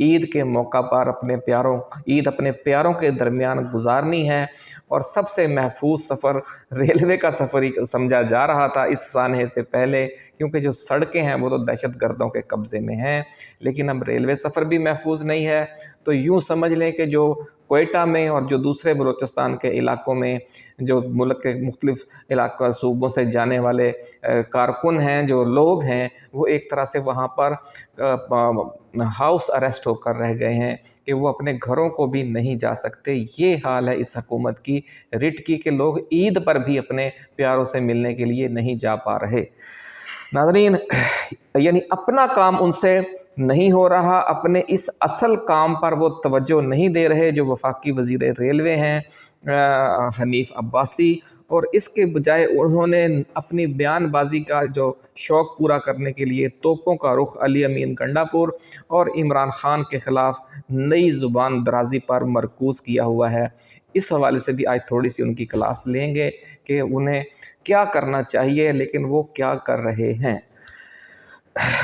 عید کے موقع پر عید اپنے پیاروں کے درمیان گزارنی ہے، اور سب سے محفوظ سفر ریلوے کا سفر ہی سمجھا جا رہا تھا اس سانحے سے پہلے، کیونکہ جو سڑکیں ہیں وہ تو دہشت گردوں کے قبضے میں ہیں، لیکن اب ریلوے سفر بھی محفوظ نہیں ہے۔ تو یوں سمجھ لیں کہ جو کوئٹہ میں اور جو دوسرے بلوچستان کے علاقوں میں جو ملک کے مختلف علاقوں صوبوں سے جانے والے کارکن ہیں، جو لوگ ہیں، وہ ایک طرح سے وہاں پر ہاؤس اریسٹ ہو کر رہ گئے ہیں کہ وہ اپنے گھروں کو بھی نہیں جا سکتے۔ یہ حال ہے اس حکومت کی رٹ کی کہ لوگ عید پر بھی اپنے پیاروں سے ملنے کے لیے نہیں جا پا رہے۔ ناظرین، یعنی اپنا کام ان سے نہیں ہو رہا، اپنے اس اصل کام پر وہ توجہ نہیں دے رہے جو وفاقی وزیر ریلوے ہیں حنیف عباسی، اور اس کے بجائے انہوں نے اپنی بیان بازی کا جو شوق پورا کرنے کے لیے توپوں کا رخ علی امین گنڈاپور اور عمران خان کے خلاف نئی زبان درازی پر مرکوز کیا ہوا ہے۔ اس حوالے سے بھی آج تھوڑی سی ان کی کلاس لیں گے کہ انہیں کیا کرنا چاہیے لیکن وہ کیا کر رہے ہیں۔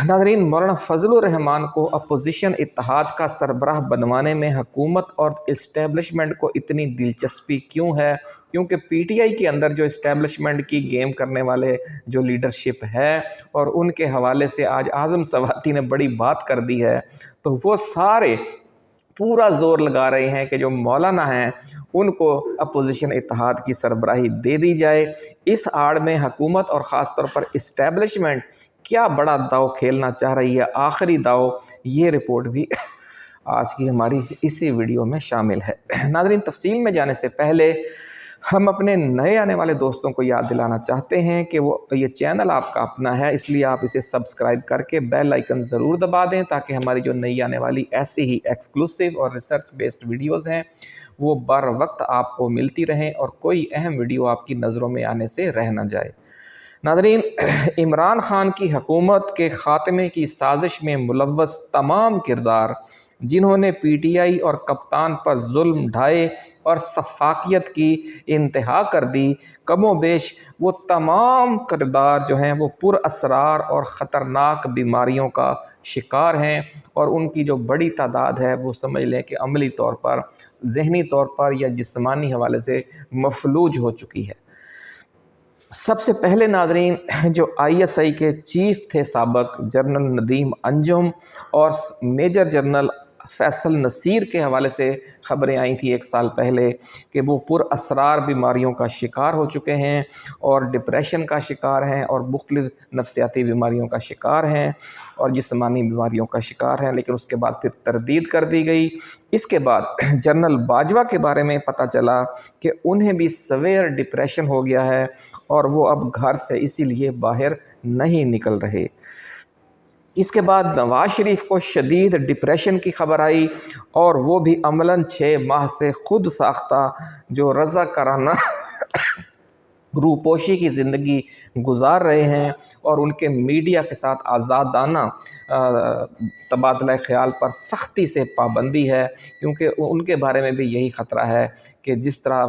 ناظرین، مولانا فضل الرحمان کو اپوزیشن اتحاد کا سربراہ بنوانے میں حکومت اور اسٹیبلشمنٹ کو اتنی دلچسپی کیوں ہے؟ کیونکہ پی ٹی آئی کے اندر جو اسٹیبلشمنٹ کی گیم کرنے والے جو لیڈرشپ ہے، اور ان کے حوالے سے آج اعظم سواتی نے بڑی بات کر دی ہے، تو وہ سارے پورا زور لگا رہے ہیں کہ جو مولانا ہیں ان کو اپوزیشن اتحاد کی سربراہی دے دی جائے۔ اس آڑ میں حکومت اور خاص طور پر اسٹیبلشمنٹ کیا بڑا داؤ کھیلنا چاہ رہی ہے، آخری داؤ، یہ رپورٹ بھی آج کی ہماری اسی ویڈیو میں شامل ہے۔ ناظرین، تفصیل میں جانے سے پہلے ہم اپنے نئے آنے والے دوستوں کو یاد دلانا چاہتے ہیں کہ یہ چینل آپ کا اپنا ہے، اس لیے آپ اسے سبسکرائب کر کے بیل آئیکن ضرور دبا دیں تاکہ ہماری جو نئی آنے والی ایسی ہی ایکسکلوسیو اور ریسرچ بیسڈ ویڈیوز ہیں وہ بر وقت آپ کو ملتی رہیں اور کوئی اہم ویڈیو آپ کی نظروں میں آنے سے رہ نہ جائے۔ ناظرین، عمران خان کی حکومت کے خاتمے کی سازش میں ملوث تمام کردار جنہوں نے پی ٹی آئی اور کپتان پر ظلم ڈھائے اور سفاکیت کی انتہا کر دی، کم و بیش وہ تمام کردار جو ہیں وہ پر اسرار اور خطرناک بیماریوں کا شکار ہیں، اور ان کی جو بڑی تعداد ہے وہ سمجھ لیں کہ عملی طور پر، ذہنی طور پر یا جسمانی حوالے سے مفلوج ہو چکی ہے۔ سب سے پہلے ناظرین، جو آئی ایس آئی کے چیف تھے سابق جنرل ندیم انجم اور میجر جنرل فیصل نصیر کے حوالے سے خبریں آئی تھیں ایک سال پہلے کہ وہ پر اسرار بیماریوں کا شکار ہو چکے ہیں اور ڈپریشن کا شکار ہیں اور مختلف نفسیاتی بیماریوں کا شکار ہیں اور جسمانی بیماریوں کا شکار ہیں، لیکن اس کے بعد پھر تردید کر دی گئی۔ اس کے بعد جنرل باجوہ کے بارے میں پتہ چلا کہ انہیں بھی سویئر ڈپریشن ہو گیا ہے اور وہ اب گھر سے اسی لیے باہر نہیں نکل رہے۔ اس کے بعد نواز شریف کو شدید ڈپریشن کی خبر آئی اور وہ بھی عملاً 6 ماہ سے خود ساختہ جو رضاکارانہ روپوشی کی زندگی گزار رہے ہیں، اور ان کے میڈیا کے ساتھ آزادانہ تبادلہ خیال پر سختی سے پابندی ہے، کیونکہ ان کے بارے میں بھی یہی خطرہ ہے کہ جس طرح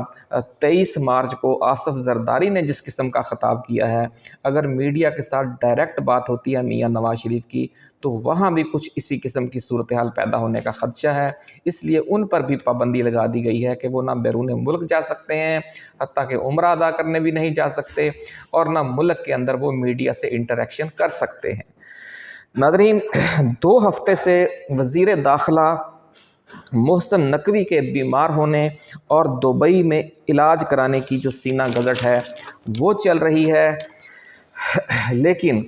23 مارچ کو آصف زرداری نے جس قسم کا خطاب کیا ہے، اگر میڈیا کے ساتھ ڈائریکٹ بات ہوتی ہے میاں نواز شریف کی تو وہاں بھی کچھ اسی قسم کی صورتحال پیدا ہونے کا خدشہ ہے۔ اس لیے ان پر بھی پابندی لگا دی گئی ہے کہ وہ نہ بیرون ملک جا سکتے ہیں، حتیٰ کہ عمرہ ادا کرنے بھی نہیں جا سکتے، اور نہ ملک کے اندر وہ میڈیا سے انٹریکشن کر سکتے ہیں۔ ناظرین، 2 ہفتے سے وزیر داخلہ محسن نقوی کے بیمار ہونے اور دبئی میں علاج کرانے کی جو سینہ گزٹ ہے وہ چل رہی ہے، لیکن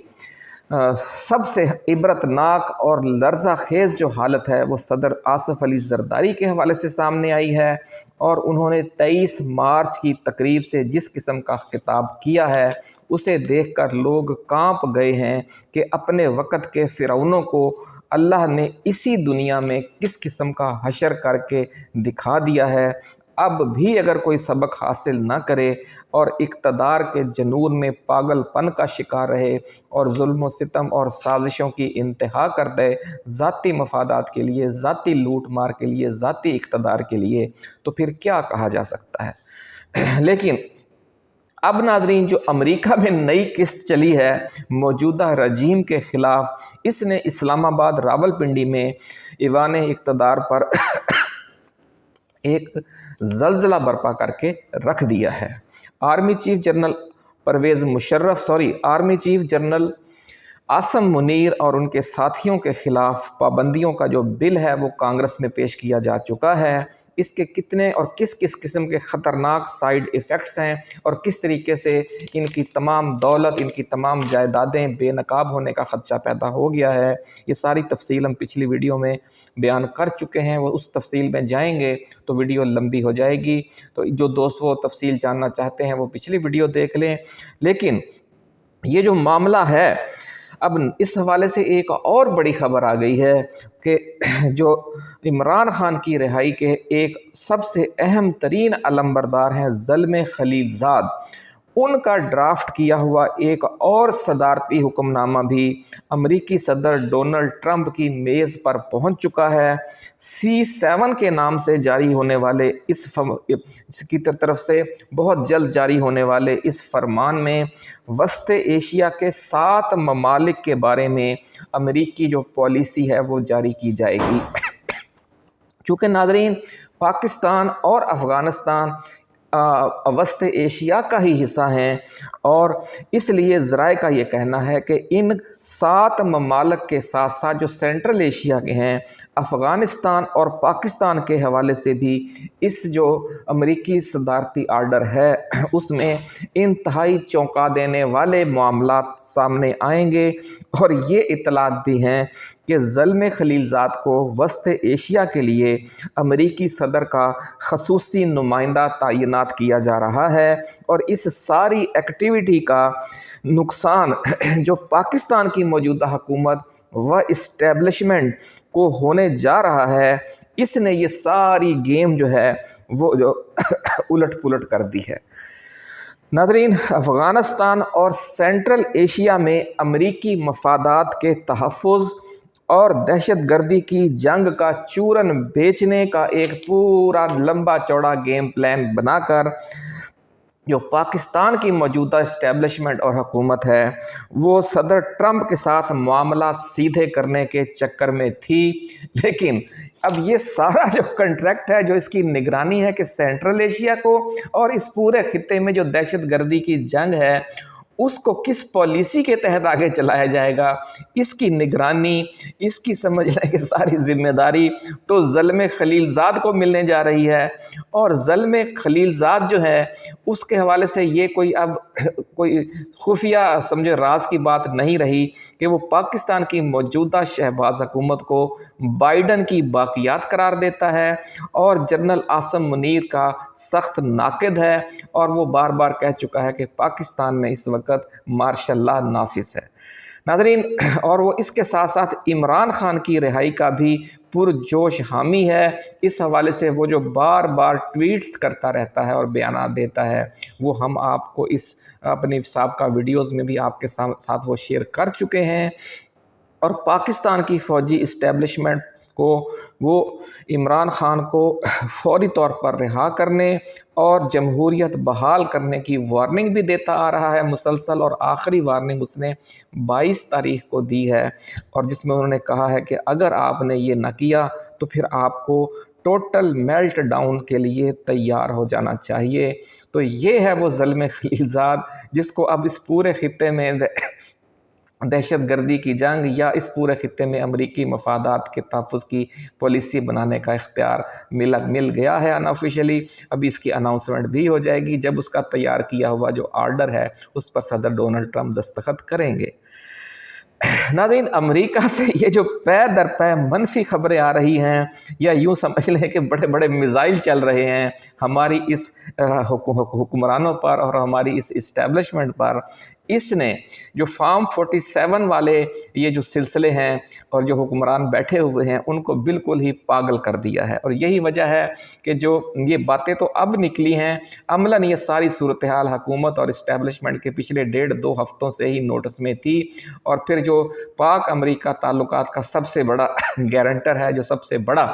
سب سے عبرتناک اور لرزہ خیز جو حالت ہے وہ صدر آصف علی زرداری کے حوالے سے سامنے آئی ہے، اور انہوں نے 23 مارچ کی تقریب سے جس قسم کا خطاب کیا ہے اسے دیکھ کر لوگ کانپ گئے ہیں کہ اپنے وقت کے فرعونوں کو اللہ نے اسی دنیا میں کس قسم کا حشر کر کے دکھا دیا ہے۔ اب بھی اگر کوئی سبق حاصل نہ کرے اور اقتدار کے جنون میں پاگل پن کا شکار رہے اور ظلم و ستم اور سازشوں کی انتہا کر دے ذاتی مفادات کے لیے، ذاتی لوٹ مار کے لیے، ذاتی اقتدار کے لیے، تو پھر کیا کہا جا سکتا ہے۔ لیکن اب ناظرین جو امریکہ میں نئی قسط چلی ہے موجودہ رجیم کے خلاف، اس نے اسلام آباد راولپنڈی میں ایوان اقتدار پر ایک زلزلہ برپا کر کے رکھ دیا ہے۔ Army chief general Asim Munir اور ان کے ساتھیوں کے خلاف پابندیوں کا جو بل ہے وہ کانگریس میں پیش کیا جا چکا ہے۔ اس کے کتنے اور کس قسم کے خطرناک سائیڈ ایفیکٹس ہیں اور کس طریقے سے ان کی تمام دولت، ان کی تمام جائیدادیں بے نقاب ہونے کا خدشہ پیدا ہو گیا ہے، یہ ساری تفصیل ہم پچھلی ویڈیو میں بیان کر چکے ہیں۔ وہ اس تفصیل میں جائیں گے تو ویڈیو لمبی ہو جائے گی، تو جو دوست وہ تفصیل جاننا چاہتے ہیں وہ پچھلی ویڈیو دیکھ لیں۔ لیکن یہ جو معاملہ ہے، اب اس حوالے سے ایک اور بڑی خبر آ گئی ہے کہ جو عمران خان کی رہائی کے ایک سب سے اہم ترین علمبردار ہیں زلمے خلیل زاد، ان کا ڈرافٹ کیا ہوا ایک اور صدارتی حکم نامہ بھی امریکی صدر ڈونلڈ ٹرمپ کی میز پر پہنچ چکا ہے۔ C7 کے نام سے جاری ہونے والے اس کی طرف سے بہت جلد جاری ہونے والے اس فرمان میں وسط ایشیا کے 7 ممالک کے بارے میں امریکی جو پالیسی ہے وہ جاری کی جائے گی۔ چونکہ ناظرین پاکستان اور افغانستان وسط ایشیا کا ہی حصہ ہیں، اور اس لیے ذرائع کا یہ کہنا ہے کہ ان 7 ممالک کے ساتھ ساتھ جو سینٹرل ایشیا کے ہیں، افغانستان اور پاکستان کے حوالے سے بھی اس جو امریکی صدارتی آرڈر ہے اس میں انتہائی چونکا دینے والے معاملات سامنے آئیں گے، اور یہ اطلاعات بھی ہیں کہ زلمے خلیل زاد کو وسط ایشیا کے لیے امریکی صدر کا خصوصی نمائندہ تعینات کیا جا رہا ہے، اور اس ساری ایکٹیویٹی کا نقصان جو پاکستان کی موجودہ حکومت و اسٹیبلشمنٹ کو ہونے جا رہا ہے، اس نے یہ ساری گیم جو ہے وہ جو الٹ پلٹ کر دی ہے۔ ناظرین افغانستان اور سینٹرل ایشیا میں امریکی مفادات کے تحفظ اور دہشت گردی کی جنگ کا چورن بیچنے کا ایک پورا لمبا چوڑا گیم پلان بنا کر جو پاکستان کی موجودہ اسٹیبلشمنٹ اور حکومت ہے وہ صدر ٹرمپ کے ساتھ معاملات سیدھے کرنے کے چکر میں تھی، لیکن اب یہ سارا جو کنٹریکٹ ہے، جو اس کی نگرانی ہے کہ سینٹرل ایشیا کو اور اس پورے خطے میں جو دہشت گردی کی جنگ ہے اس کو کس پالیسی کے تحت آگے چلایا جائے گا، اس کی نگرانی، اس کی سمجھ لیں کہ ساری ذمہ داری تو زلمے خلیل زاد کو ملنے جا رہی ہے۔ اور زلمے خلیل زاد جو ہے اس کے حوالے سے یہ کوئی خفیہ سمجھے راز کی بات نہیں رہی کہ وہ پاکستان کی موجودہ شہباز حکومت کو بائیڈن کی باقیات قرار دیتا ہے اور جنرل عاصم منیر کا سخت ناقد ہے، اور وہ بار بار کہہ چکا ہے کہ پاکستان میں اس وقت مارشل لا نافذ ہے۔ ناظرین اور وہ اس کے ساتھ ساتھ عمران خان کی رہائی کا بھی پرجوش حامی ہے۔ اس حوالے سے وہ جو بار بار ٹویٹس کرتا رہتا ہے اور بیانات دیتا ہے وہ ہم آپ کو اس اپنی سابقہ ویڈیوز میں بھی آپ کے ساتھ وہ شیئر کر چکے ہیں، اور پاکستان کی فوجی اسٹیبلشمنٹ کو وہ عمران خان کو فوری طور پر رہا کرنے اور جمہوریت بحال کرنے کی وارننگ بھی دیتا آ رہا ہے مسلسل، اور آخری وارننگ اس نے 22 تاریخ کو دی ہے، اور جس میں انہوں نے کہا ہے کہ اگر آپ نے یہ نہ کیا تو پھر آپ کو ٹوٹل میلٹ ڈاؤن کے لیے تیار ہو جانا چاہیے۔ تو یہ ہے وہ زلمے خلیل زاد جس کو اب اس پورے خطے میں دہشت گردی کی جنگ یا اس پورے خطے میں امریکی مفادات کے تحفظ کی پالیسی بنانے کا اختیار مل گیا ہے انآفیشلی۔ ابھی اس کی اناؤنسمنٹ بھی ہو جائے گی جب اس کا تیار کیا ہوا جو آرڈر ہے اس پر صدر ڈونلڈ ٹرمپ دستخط کریں گے۔ ناظرین امریکہ سے یہ جو پے در پے منفی خبریں آ رہی ہیں، یا یوں سمجھ لیں کہ بڑے بڑے میزائل چل رہے ہیں ہماری اس حکمرانوں پر اور ہماری اس اسٹیبلشمنٹ پر، اس نے جو فارم 47 والے یہ جو سلسلے ہیں اور جو حکمران بیٹھے ہوئے ہیں ان کو بالکل ہی پاگل کر دیا ہے، اور یہی وجہ ہے کہ جو یہ باتیں تو اب نکلی ہیں، عملاً یہ ساری صورتحال حکومت اور اسٹیبلشمنٹ کے پچھلے 1.5-2 ہفتوں سے ہی نوٹس میں تھی، اور پھر جو پاک امریکہ تعلقات کا سب سے بڑا گارنٹر ہے، جو سب سے بڑا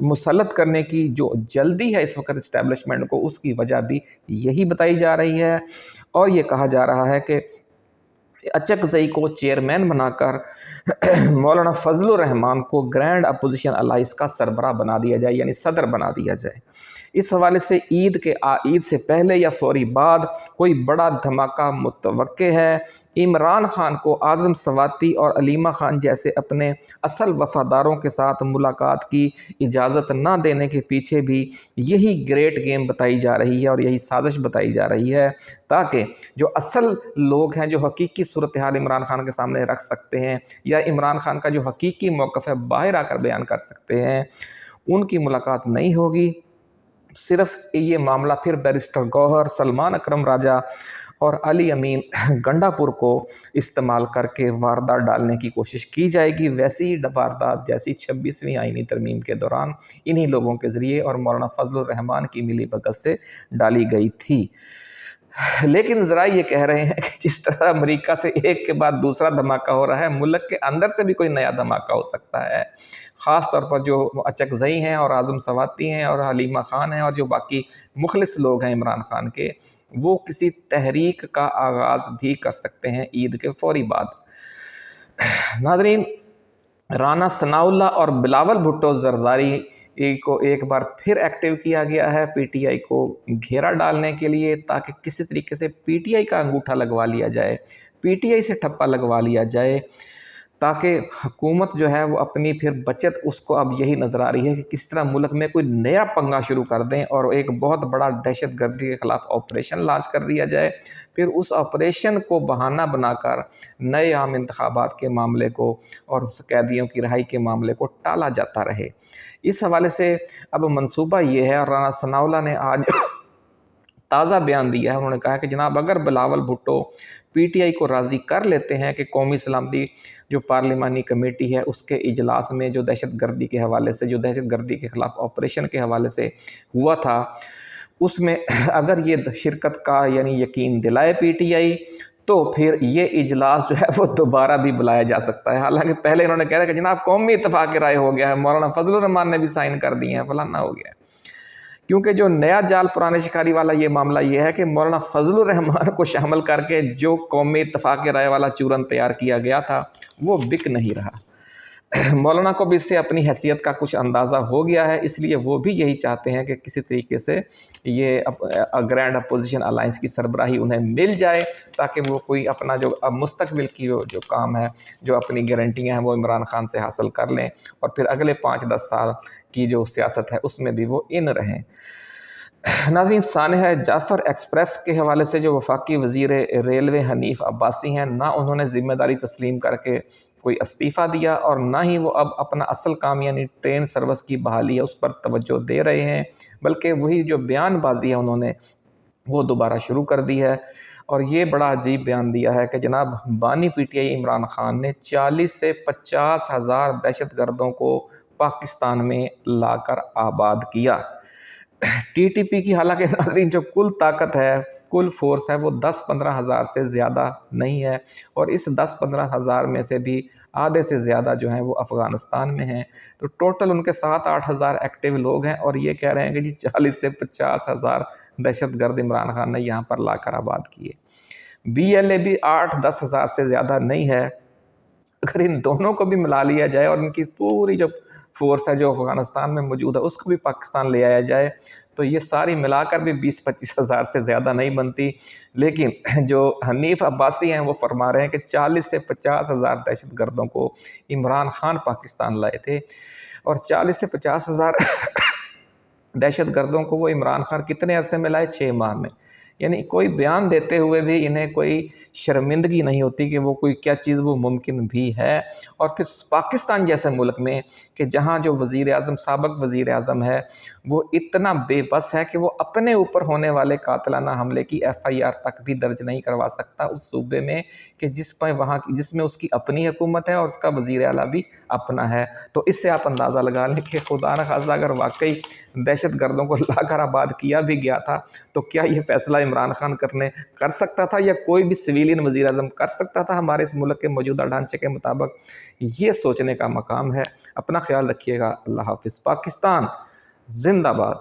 مسلط کرنے کی جو جلدی ہے اس وقت اسٹیبلشمنٹ کو، اس کی وجہ بھی یہی بتائی جا رہی ہے۔ اور یہ کہا جا رہا ہے کہ اچکزئی کو چیئرمین بنا کر مولانا فضل الرحمان کو گرینڈ اپوزیشن الائنس کا سربراہ بنا دیا جائے، یعنی صدر بنا دیا جائے۔ اس حوالے سے عید سے پہلے یا فوری بعد کوئی بڑا دھماکہ متوقع ہے۔ عمران خان کو اعظم سواتی اور علیمہ خان جیسے اپنے اصل وفاداروں کے ساتھ ملاقات کی اجازت نہ دینے کے پیچھے بھی یہی گریٹ گیم بتائی جا رہی ہے اور یہی سازش بتائی جا رہی ہے، تاکہ جو اصل لوگ ہیں جو حقیقی صورتحال عمران خان کے سامنے رکھ سکتے ہیں یا عمران خان کا جو حقیقی موقف ہے باہر آ کر بیان کر سکتے ہیں، ان کی ملاقات نہیں ہوگی۔ صرف یہ معاملہ پھر بیرسٹر گوہر، سلمان اکرم راجہ اور علی امین گنڈا پور کو استعمال کر کے واردات ڈالنے کی کوشش کی جائے گی، ویسی ہی واردات جیسی 26ویں آئینی ترمیم کے دوران انہی لوگوں کے ذریعے اور مولانا فضل الرحمان کی ملی بھگت سے ڈالی گئی تھی۔ لیکن ذرائع یہ کہہ رہے ہیں کہ جس طرح امریکہ سے ایک کے بعد دوسرا دھماکہ ہو رہا ہے، ملک کے اندر سے بھی کوئی نیا دھماکہ ہو سکتا ہے، خاص طور پر جو اچکزئی ہیں اور اعظم سواتی ہیں اور حلیمہ خان ہیں اور جو باقی مخلص لوگ ہیں عمران خان کے، وہ کسی تحریک کا آغاز بھی کر سکتے ہیں عید کے فوری بعد۔ ناظرین، رانا ثناء اللہ اور بلاول بھٹو زرداری کو ایک بار پھر ایکٹیو کیا گیا ہے پی ٹی آئی کو گھیرا ڈالنے کے لیے، تاکہ کسی طریقے سے پی ٹی آئی کا انگوٹھا لگوا لیا جائے، پی ٹی آئی سے ٹھپا لگوا لیا جائے، تاکہ حکومت جو ہے وہ اپنی پھر بچت، اس کو اب یہی نظر آ رہی ہے کہ کس طرح ملک میں کوئی نیا پنگا شروع کر دیں اور ایک بہت بڑا دہشت گردی کے خلاف آپریشن لانچ کر دیا جائے، پھر اس آپریشن کو بہانہ بنا کر نئے عام انتخابات کے معاملے کو اور قیدیوں کی رہائی کے معاملے کو ٹالا جاتا رہے۔ اس حوالے سے اب منصوبہ یہ ہے، اور رانا ثناء اللہ نے آج تازہ بیان دیا ہے، انہوں نے کہا کہ جناب اگر Bilawal Bhutto P T I کو راضی کر لیتے ہیں کہ قومی سلامتی جو پارلیمانی کمیٹی ہے اس کے اجلاس میں جو دہشت گردی کے حوالے سے، جو دہشت گردی کے خلاف آپریشن کے حوالے سے ہوا تھا، اس میں اگر یہ شرکت کا یعنی یقین دلائے پی ٹی آئی، تو پھر یہ اجلاس جو ہے وہ دوبارہ بھی بلایا جا سکتا ہے۔ حالانکہ پہلے انہوں نے کہا کہ جناب قومی اتفاق رائے ہو گیا ہے، مولانا فضل الرحمان نے بھی سائن کر دیے ہیں، فلانا ہو گیا ہے۔ کیونکہ جو نیا جال پرانے شکاری والا یہ معاملہ یہ ہے کہ مولانا فضل الرحمان کو شامل کر کے جو قومی اتفاق رائے والا چورن تیار کیا گیا تھا وہ بک نہیں رہا۔ مولانا کو بھی اس سے اپنی حیثیت کا کچھ اندازہ ہو گیا ہے، اس لیے وہ بھی یہی چاہتے ہیں کہ کسی طریقے سے یہ گرینڈ اپوزیشن الائنس کی سربراہی انہیں مل جائے، تاکہ وہ کوئی اپنا جو مستقبل کی جو کام ہے، جو اپنی گارنٹیاں ہیں وہ عمران خان سے حاصل کر لیں، اور پھر اگلے 5-10 سال کی جو سیاست ہے اس میں بھی وہ ان رہیں۔ ناظرین، سانحہ جعفر ایکسپریس کے حوالے سے جو وفاقی وزیر ریلوے حنیف عباسی ہیں، نہ انہوں نے ذمہ داری تسلیم کر کے کوئی استعفیٰ دیا اور نہ ہی وہ اب اپنا اصل کام یعنی ٹرین سروس کی بحالی ہے اس پر توجہ دے رہے ہیں، بلکہ وہی جو بیان بازی ہے انہوں نے وہ دوبارہ شروع کر دی ہے۔ اور یہ بڑا عجیب بیان دیا ہے کہ جناب بانی P T I Imran Khan نے 40 سے 50 ہزار دہشت گردوں کو پاکستان میں لا کر آباد کیا۔ ٹی ٹی پی کی حالانکہ ناظرین جو کل طاقت ہے، کل فورس ہے، وہ 10-15 ہزار سے زیادہ نہیں ہے، اور اس 10-15 ہزار میں سے بھی آدھے سے زیادہ جو ہیں وہ افغانستان میں ہیں، تو ٹوٹل ان کے 7-8 ہزار ایکٹیو لوگ ہیں، اور یہ کہہ رہے ہیں کہ جی 40 سے 50 ہزار دہشت گرد عمران خان نے یہاں پر لا کر آباد کیے۔ بی ایل اے بھی 8-10 ہزار سے زیادہ نہیں ہے۔ اگر ان دونوں کو بھی ملا لیا جائے اور ان کی پوری جو فورس ہے جو افغانستان میں موجود ہے اس کو بھی پاکستان لے آیا جائے، تو یہ ساری ملا کر بھی 20-25 ہزار سے زیادہ نہیں بنتی۔ لیکن جو حنیف عباسی ہیں وہ فرما رہے ہیں کہ 40 سے 50 ہزار دہشت گردوں کو عمران خان پاکستان لائے تھے، اور 40 سے 50 ہزار دہشت گردوں کو وہ عمران خان کتنے عرصے میں لائے؟ 6 ماہ میں۔ یعنی کوئی بیان دیتے ہوئے بھی انہیں کوئی شرمندگی نہیں ہوتی کہ وہ کوئی کیا چیز وہ ممکن بھی ہے۔ اور پھر پاکستان جیسے ملک میں کہ جہاں جو وزیر اعظم، سابق وزیر اعظم ہے، وہ اتنا بے بس ہے کہ وہ اپنے اوپر ہونے والے قاتلانہ حملے کی FIR تک بھی درج نہیں کروا سکتا اس صوبے میں کہ جس میں اس کی اپنی حکومت ہے اور اس کا وزیر اعلیٰ بھی اپنا ہے۔ تو اس سے آپ اندازہ لگا لیں کہ خدا نخواستہ اگر واقعی دہشت گردوں کو لا کر آباد کیا بھی گیا تھا تو کیا یہ فیصلہ عمران خان کر سکتا تھا یا کوئی بھی سویلین وزیر اعظم کر سکتا تھا ہمارے اس ملک کے موجودہ ڈھانچے کے مطابق؟ یہ سوچنے کا مقام ہے۔ اپنا خیال رکھیے گا۔ اللہ حافظ۔ پاکستان زندہ باد۔